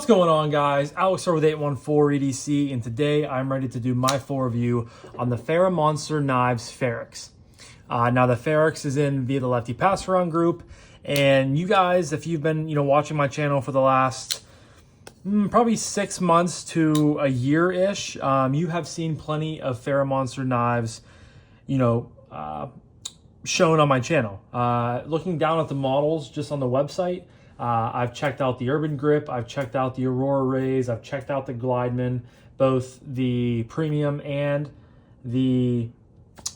What's going on, guys? Alex here with 814 EDC, and today I'm ready to do my full review on the Ferramonster Knives Ferrox. Now the Ferrox is in via the Lefty passaround group, and you guys, if you've been watching my channel for the last probably 6 months to a year-ish, you have seen plenty of Ferramonster knives, shown on my channel. Looking down at the models just on the website, I've checked out the Urban Grip, I've checked out the Aurora Rays, I've checked out the Glideman, both the premium and the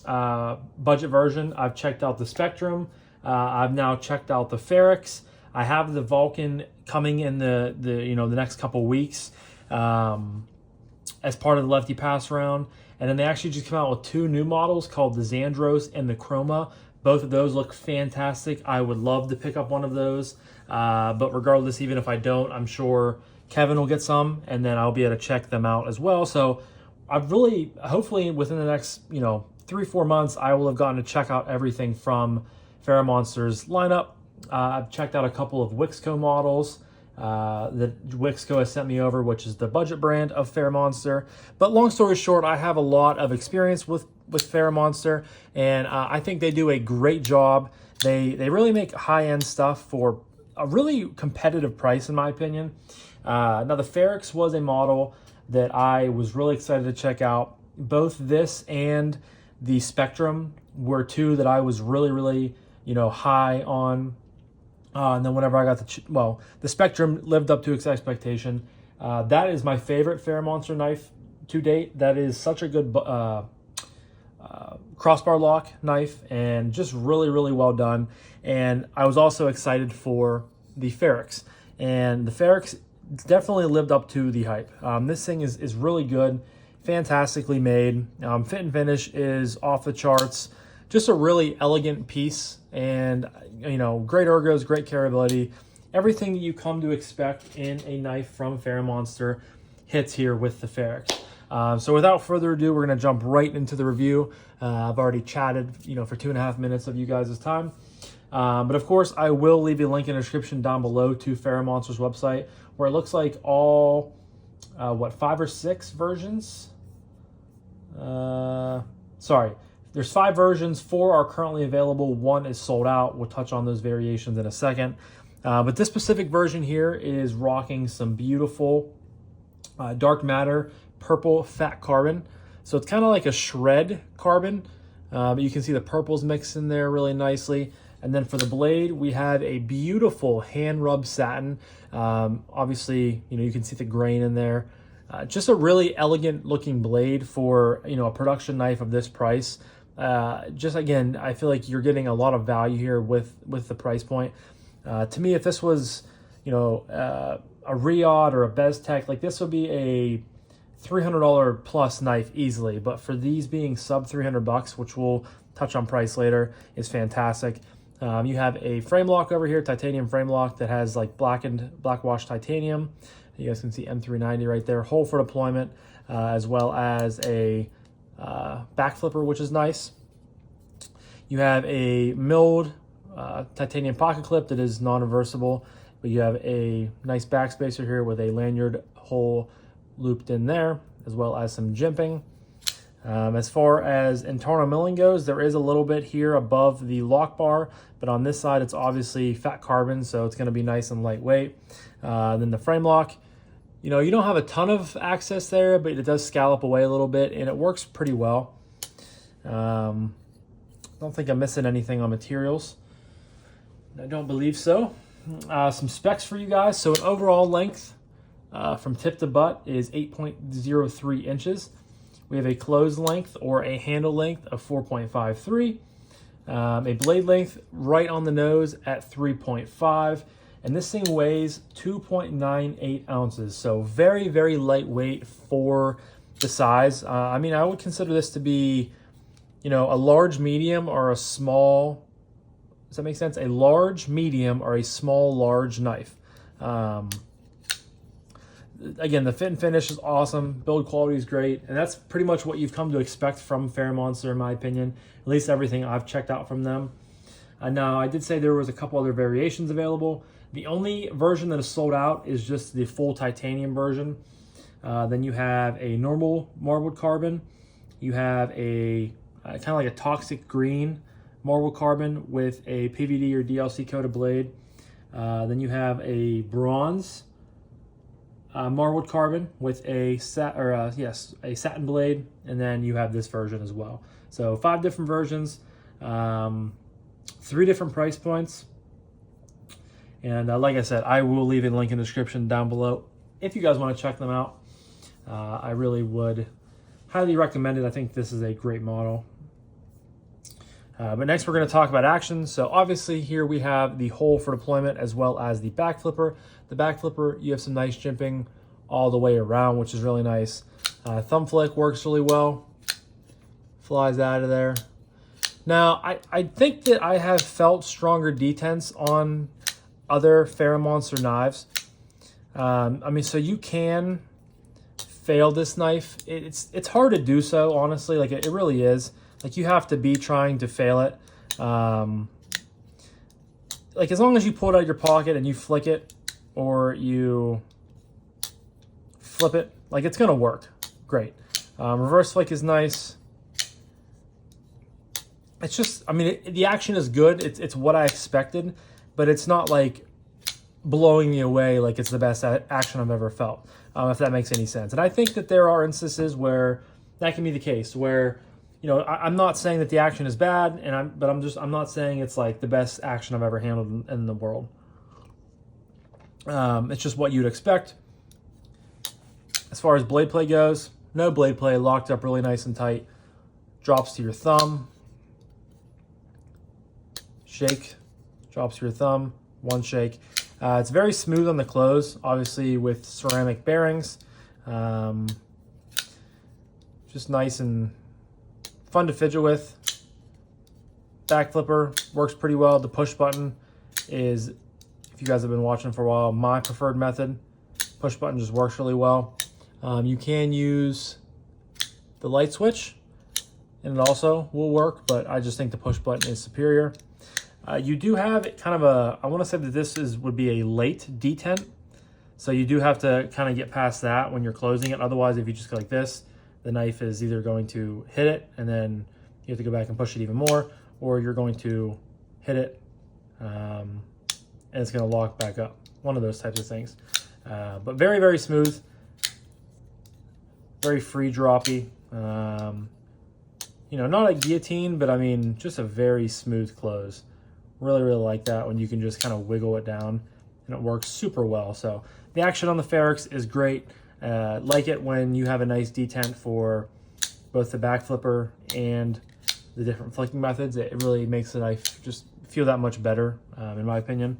budget version. I've checked out the Spectrum. I've now checked out the Ferrox. I have the Vulcan coming in the next couple weeks as part of the Lefty pass round. And then they actually just came out with 2 new models called the Xandros and the Chroma. Both of those look fantastic. I would love to pick up one of those. But regardless, even if I don't, I'm sure Kevin will get some, and then I'll be able to check them out as well. So I've really, hopefully within the next 3-4 months, I will have gotten to check out everything from Ferramonster's lineup. I've checked out a couple of Wixco models that Wixco has sent me over, which is the budget brand of Ferramonster. But long story short, I have a lot of experience with Ferramonster, and I think they do a great job. They really make high-end stuff for a really competitive price, in my opinion. Now, the Ferrox was a model that I was really excited to check out. Both this and the Spectrum were 2 that I was really high on. And then whenever I got the Spectrum lived up to its expectation. That is my favorite Ferramonster knife to date. That is such a good crossbar lock knife, and just really well done. And I was also excited for the Ferrox, and the Ferrox definitely lived up to the hype. This thing is really good, fantastically made. Fit and finish is off the charts. Just a really elegant piece, and great ergos, great carryability. Everything that you come to expect in a knife from Ferramonster hits here with the Ferrox. So without further ado, we're going to jump right into the review. I've already chatted, for 2.5 minutes of you guys' time. But of course, I will leave a link in the description down below to Ferramonster's website, where it looks like all, 5 or 6 versions? Sorry, there's 5 versions. 4 are currently available. 1 is sold out. We'll touch on those variations in a second. But this specific version here is rocking some beautiful dark matter purple fat carbon. So it's kind of like a shred carbon, but you can see the purples mixed in there really nicely. And then for the blade, we have a beautiful hand rub satin. Obviously, you can see the grain in there. Just a really elegant looking blade for a production knife of this price. Just again, I feel like you're getting a lot of value here with the price point. To me, if this was a Riyadh or a Beztech, like this would be a $300 plus knife easily. But for these being sub $300, which we'll touch on price later, is fantastic. You have a frame lock over here, titanium frame lock that has like blackwash titanium. You guys can see M390 right there, hole for deployment, as well as a back flipper, which is nice. You have a milled titanium pocket clip that is non-reversible, but you have a nice backspacer here with a lanyard hole looped in there, as well as some jimping. As far as internal milling goes, there is a little bit here above the lock bar, but on this side it's obviously fat carbon, so it's going to be nice and lightweight. Then the frame lock, you don't have a ton of access there, but it does scallop away a little bit, and it works pretty well. Don't think I'm missing anything on materials. I don't believe so. Some specs for you guys. So an overall length from tip to butt is 8.03 inches. We have a closed length or a handle length of 4.53. A blade length right on the nose at 3.5. And this thing weighs 2.98 ounces. So very lightweight for the size. I would consider this to be, a large medium or a small, does that make sense? A large medium or a small large knife. Again, the fit and finish is awesome. Build quality is great. And that's pretty much what you've come to expect from Ferramonster, in my opinion. At least everything I've checked out from them. Now, I did say there was a couple other variations available. The only version that is sold out is just the full titanium version. Then you have a normal marbled carbon. You have a kind of like a toxic green marbled carbon with a PVD or DLC coated blade. Then you have a bronze marbled carbon with a satin blade, and then you have this version as well. So 5 different versions, 3 different price points. And like I said, I will leave a link in the description down below if you guys want to check them out. I really would highly recommend it. I think this is a great model. But next we're going to talk about actions. So obviously here we have the hole for deployment as well as the back flipper. The back flipper, you have some nice jimping all the way around, which is really nice. Thumb flick works really well. Flies out of there. Now, I think that I have felt stronger detents on other Ferramonster knives. I mean, so you can fail this knife. It's hard to do so, honestly. Like, it really is. Like, you have to be trying to fail it. Like, as long as you pull it out of your pocket and you flick it or you flip it, like, it's gonna work great. Reverse flick is nice. It's just, I mean, the action is good. It's what I expected, but it's not like blowing me away like it's the best action I've ever felt, if that makes any sense. And I think that there are instances where that can be the case, where, you know, I'm not saying that the action is bad, but I'm not saying it's like the best action I've ever handled in the world. It's just what you'd expect. As far as blade play goes, no blade play, locked up really nice and tight. Drops to your thumb. Shake, drops to your thumb, one shake. It's very smooth on the close, obviously with ceramic bearings. Just nice and fun to fidget with. Back flipper works pretty well. The push button is, if you guys have been watching for a while, my preferred method. Push button just works really well. You can use the light switch, and it also will work, but I just think the push button is superior. You do have kind of a, I want to say that this would be a late detent. So you do have to kind of get past that when you're closing it. Otherwise, if you just go like this, the knife is either going to hit it and then you have to go back and push it even more, or you're going to hit it and it's going to lock back up. One of those types of things. But very, very smooth. Very free droppy. You know, not a guillotine, but I mean, just a very smooth close. Really, really like that when you can just kind of wiggle it down and it works super well. So the action on the Ferrox is great. Like it when you have a nice detent for both the back flipper and the different flicking methods. It really makes the knife just feel that much better, in my opinion.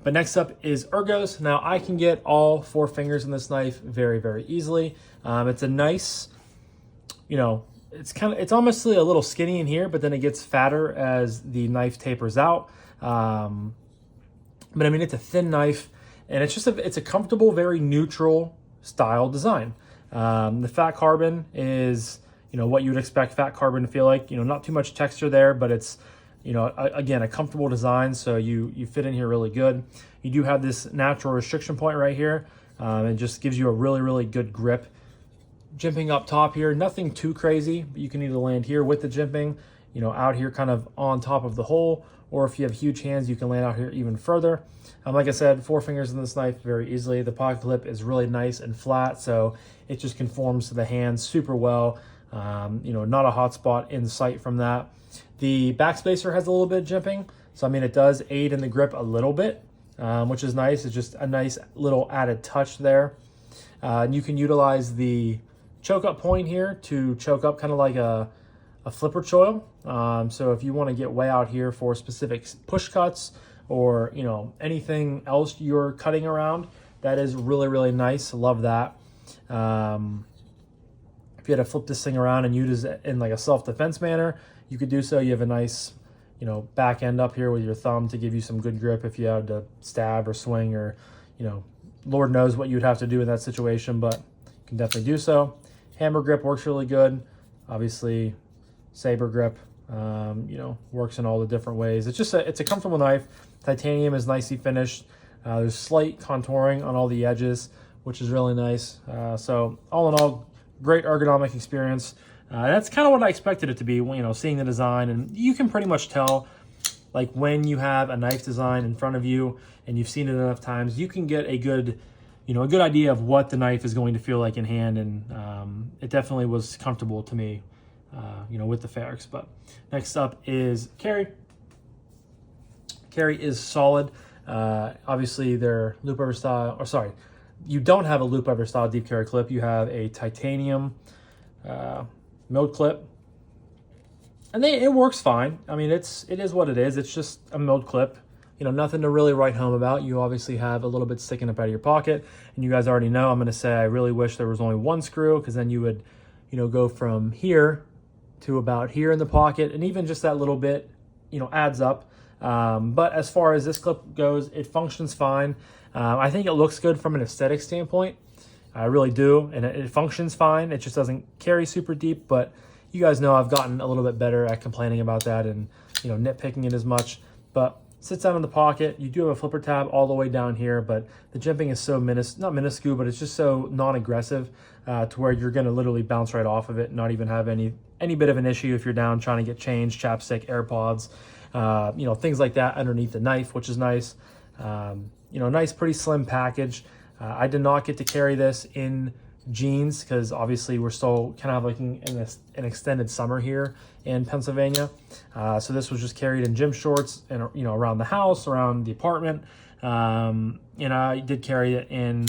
But next up is ergos. Now I can get all 4 fingers in this knife very, very easily. It's a nice, you know, it's almost a little skinny in here, but then it gets fatter as the knife tapers out. But I mean, it's a thin knife, and it's a comfortable, very neutral style design. The fat carbon is, you know, what you would expect fat carbon to feel like. You know, not too much texture there, but it's, you know, again, a comfortable design, so you fit in here really good. You do have this natural restriction point right here. It just gives you a really, really good grip. Jimping up top here, nothing too crazy, but you can either land here with the jimping, you know, out here kind of on top of the hole, or if you have huge hands, you can land out here even further. Like I said, 4 fingers in this knife very easily. The pocket clip is really nice and flat, so it just conforms to the hand super well. You know, not a hot spot in sight from that. The backspacer has a little bit of jimping, so I mean, it does aid in the grip a little bit, which is nice. It's just a nice little added touch there. And you can utilize the choke up point here to choke up kind of like a flipper choil. So if you want to get way out here for specific push cuts or, you know, anything else you're cutting around, that is really, really nice. Love that. If you had to flip this thing around and use it in like a self-defense manner, you could do so. You have a nice, you know, back end up here with your thumb to give you some good grip if you had to stab or swing, or, you know, Lord knows what you'd have to do in that situation, but you can definitely do so. Hammer grip works really good. Obviously, saber grip, you know, works in all the different ways. It's just it's a comfortable knife. Titanium is nicely finished. There's slight contouring on all the edges, which is really nice. So all in all, great ergonomic experience. That's kind of what I expected it to be, you know, seeing the design. And you can pretty much tell, like, when you have a knife design in front of you and you've seen it enough times, you can get a good, you know, a good idea of what the knife is going to feel like in hand. And it definitely was comfortable to me, you know, with the Ferrox. But next up is carry. Carry is solid. Obviously, their loop over style, or sorry, you don't have a loop over style deep carry clip. You have a titanium milled clip, and it works fine. I mean, it is what it is. It's just a milled clip. You know, nothing to really write home about. You obviously have a little bit sticking up out of your pocket, and you guys already know I'm going to say I really wish there was only one screw, because then you would, you know, go from here to about here in the pocket, and even just that little bit, you know, adds up. But as far as this clip goes, it functions fine. I think it looks good from an aesthetic standpoint. I really do, and it functions fine. It just doesn't carry super deep, but you guys know I've gotten a little bit better at complaining about that and, you know, nitpicking it as much. But sits down in the pocket. You do have a flipper tab all the way down here, but the jimping is so not minuscule, but it's just so non-aggressive to where you're going to literally bounce right off of it, not even have any bit of an issue if you're down trying to get change, chapstick, AirPods, you know, things like that underneath the knife, which is nice. You know, nice, pretty slim package. I did not get to carry this in jeans because obviously we're still kind of like in an extended summer here in Pennsylvania. So this was just carried in gym shorts and, you know, around the house, around the apartment. And I did carry it in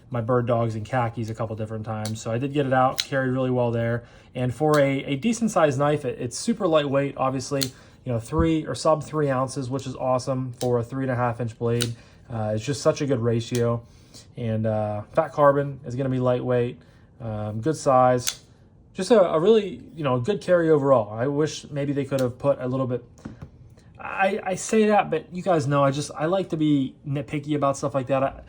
my bird dogs and khakis a couple different times. So I did get it out, carried really well there. And for a decent sized knife, it's super lightweight, obviously, you know, 3 or sub 3 ounces, which is awesome for a 3.5 inch blade. It's just such a good ratio. And fat carbon is going to be lightweight, good size, just a really, you know, good carry overall. I wish maybe they could have put a little bit, I say that, but you guys know I like to be nitpicky about stuff like that.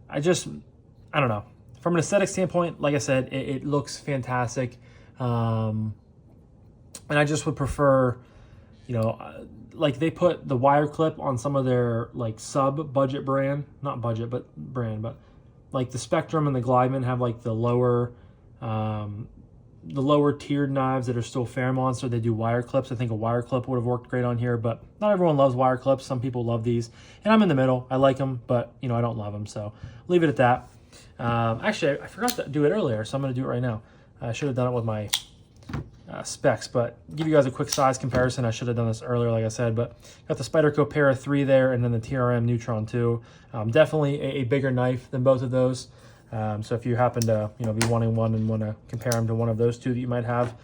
I don't know. From an aesthetic standpoint, like I said, it looks fantastic. And I just would prefer, you know, like they put the wire clip on some of their like sub budget brand, not budget, but brand, but like the Spectrum and the Glideman have like the lower tiered knives that are still Ferramonster. They do wire clips. I think a wire clip would have worked great on here, but not everyone loves wire clips. Some people love these, and I'm in the middle. I like them, but you know, I don't love them. So leave it at that. Actually, I forgot to do it earlier, so I'm going to do it right now. I should have done it with my specs, but give you guys a quick size comparison. I should have done this earlier, like I said, but got the Spyderco Para 3 there, and then the TRM Neutron 2. Definitely a bigger knife than both of those. So if you happen to, you know, be wanting one and want to compare them to one of those two that you might have,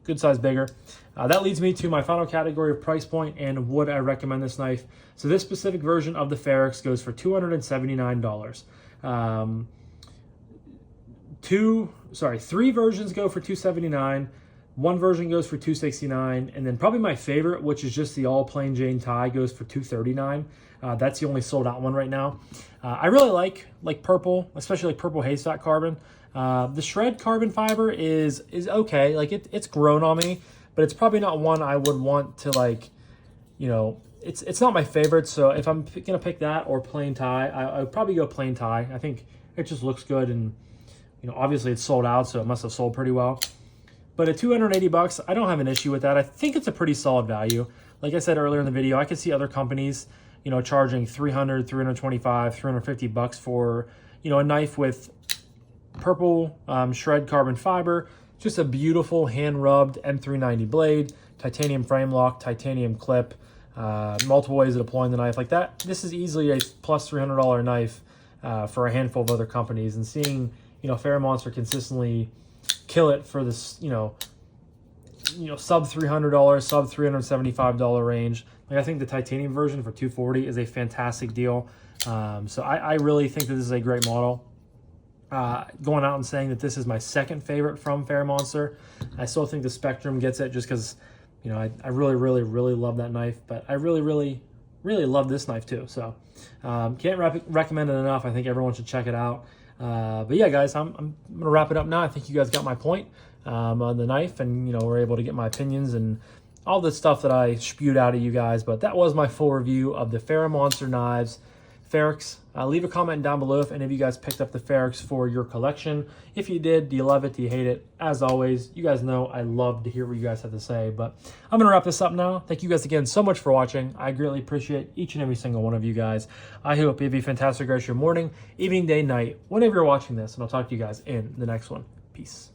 good size bigger. That leads me to my final category of price point and would I recommend this knife. So this specific version of the Ferrox goes for $279. 3 versions go for $279. One version goes for $269, and then probably my favorite, which is just the all plain Jane tie, goes for $239. That's the only sold out one right now. I really like purple, especially like purple haystack carbon. The shred carbon fiber is okay. Like it's grown on me, but it's probably not one I would want to, like, you know, it's not my favorite. So if I'm gonna pick that or plain tie, I would probably go plain tie. I think it just looks good, and you know, obviously it's sold out, so it must have sold pretty well. But at $280, I don't have an issue with that. I think it's a pretty solid value. Like I said earlier in the video, I could see other companies, you know, charging $300, $325, $350 for, you know, a knife with purple shred carbon fiber, just a beautiful hand-rubbed M390 blade, titanium frame lock, titanium clip, multiple ways of deploying the knife like that. This is easily a plus $300 knife for a handful of other companies, and seeing, you know, Ferramonster consistently kill it for this, you know, sub $300, sub $375 range. Like, I think the titanium version for $240 is a fantastic deal. So I really think that this is a great model. Going out and saying that this is my second favorite from Ferramonster. I still think the Spectrum gets it just because, you know, I really, really, really love that knife, but I really, really, really love this knife too. So can't recommend it enough. I think everyone should check it out. But yeah, guys, I'm going to wrap it up now. I think you guys got my point on the knife, and, you know, we're able to get my opinions and all the stuff that I spewed out of you guys. But that was my full review of the Ferramonster knives, Ferrax. Leave a comment down below if any of you guys picked up the Ferrax for your collection. If you did, do you love it? Do you hate it? As always, you guys know I love to hear what you guys have to say, but I'm going to wrap this up now. Thank you guys again so much for watching. I greatly appreciate each and every single one of you guys. I hope you have a fantastic rest of your morning, evening, day, night, whenever you're watching this, and I'll talk to you guys in the next one. Peace.